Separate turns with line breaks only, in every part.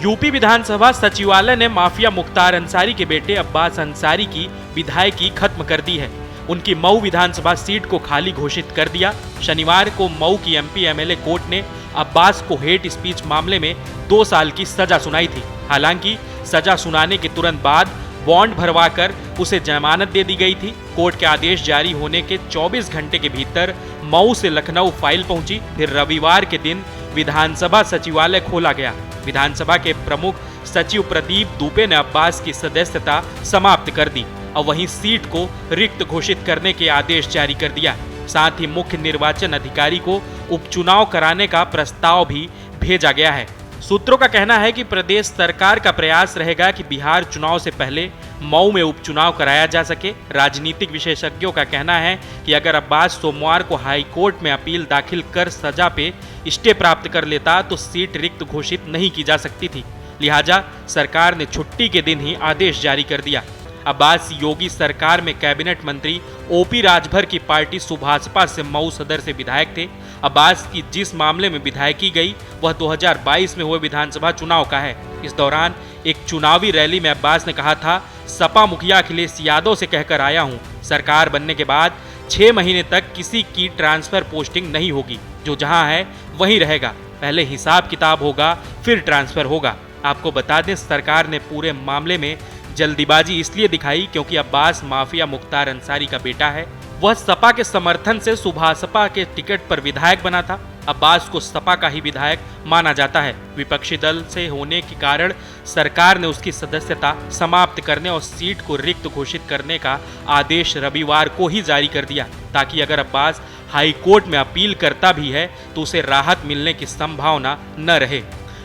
UP विधानसभा सचिवालय ने mafia Mukhtar Ansari के बेटे अब्बास अंसारी की विधायकी खत्म कर दी है। उनकी मऊ विधानसभा सीट को खाली घोषित कर दिया। शनिवार को मऊ की एमपी एमएलए कोर्ट ने अब्बास को हेट स्पीच मामले में 2 साल की सजा सुनाई थी। हालांकि सजा सुनाने के तुरंत बाद बॉन्ड भरवाकर उसे जमानत दे दी गई थी। कोर्ट के आदेश जारी होने के 24 घंटे के भीतर मऊ से लखनऊ फाइल पहुंची। फिर रविवार के दिन विधानसभा सचिवालय खोला गया। विधानसभा के प्रमुख सचिव प्रदीप दुबे ने अब्बास की सदस्यता समाप्त कर दी और वहीं सीट को रिक्त घोषित करने के आदेश जारी कर दिया। साथ ही मुख्य निर्वाचन अधिकारी को उपचुनाव कराने का प्रस्ताव भी भेजा गया है। सूत्रों का कहना है कि प्रदेश सरकार का प्रयास रहेगा कि बिहार चुनाव से पहले मऊ में उपचुनाव कराया जा सके। राजनीतिक विशेषज्ञों का कहना है कि अगर अब्बास सोमवार को हाई कोर्ट में अपील दाखिल कर सजा पे स्टे प्राप्त कर लेता तो सीट रिक्त घोषित नहीं की जा सकती थी। लिहाजा सरकार ने छुट्टी के दिन ही आदेश जारी कर दिया। अब्बास योगी सरकार में कैबिनेट मंत्री ओपी राजभर की पार्टी सुभाषपा से मऊ सदर से विधायक थे। अब्बास की जिस मामले में विधायकी गई वह 2022 में हुए विधानसभा चुनाव का है। इस दौरान एक चुनावी रैली में अब्बास ने कहा था, सपा मुखिया अखिलेश यादव से कहकर आया हूं, सरकार बनने के बाद 6 महीने तक किसी की ट्रांसफर पोस्टिंग नहीं होगी, जो जहां है वहीं रहेगा, पहले हिसाब किताब होगा फिर ट्रांसफर होगा। आपको बता दें, सरकार ने पूरे मामले में जल्दीबाजी इसलिए दिखाई क्योंकि अब्बास माफिया मुख्तार अंसारी का बेटा है। वह सपा के समर्थन से सुभाषपा के टिकट पर विधायक बना था। अब्बास को सपा का ही विधायक माना जाता है। विपक्षी दल से होने के कारण सरकार ने उसकी सदस्यता समाप्त करने और सीट को रिक्त घोषित करने का आदेश रविवार को ही जारी कर दिया, ताकि अगर अब्बास हाई कोर्ट में अपील करता भी है तो उसे राहत मिलने की संभावना न रहे।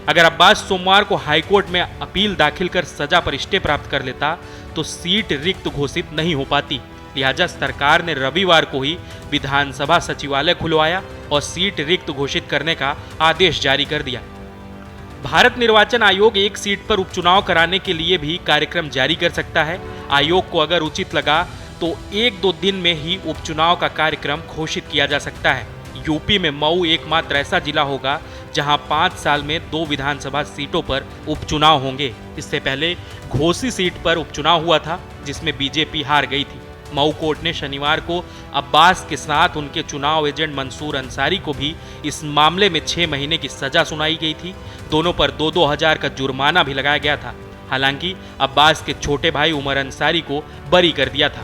अगर अब्बास सोमवार को हाईकोर्ट में अपील दाखिल कर सजा पर स्टे प्राप्त कर लेता तो सीट रिक्त घोषित नहीं हो पाती। लिहाजा सरकार ने रविवार को ही विधानसभा सचिवालय खुलवाया और सीट रिक्त घोषित करने का आदेश जारी कर दिया। भारत निर्वाचन आयोग एक सीट पर उपचुनाव कराने के लिए भी कार्यक्रम जारी कर सकता है। आयोग को अगर उचित लगा तो 1-2 दिन में ही उपचुनाव का कार्यक्रम घोषित किया जा सकता है। यूपी में मऊ एकमात्र ऐसा जिला होगा जहां 5 साल में 2 विधानसभा सीटों पर उपचुनाव होंगे। इससे पहले घोसी सीट पर उपचुनाव हुआ था, जिसमें बीजेपी हार गई थी। मऊ कोर्ट ने शनिवार को अब्बास के साथ उनके चुनाव एजेंट मंसूर अंसारी को भी इस मामले में 6 महीने की सजा सुनाई गई थी। दोनों पर 2-2 हजार का जुर्माना भी लगाया गया था। हालांकि अब्बास के छोटे भाई उमर अंसारी को बरी कर दिया था।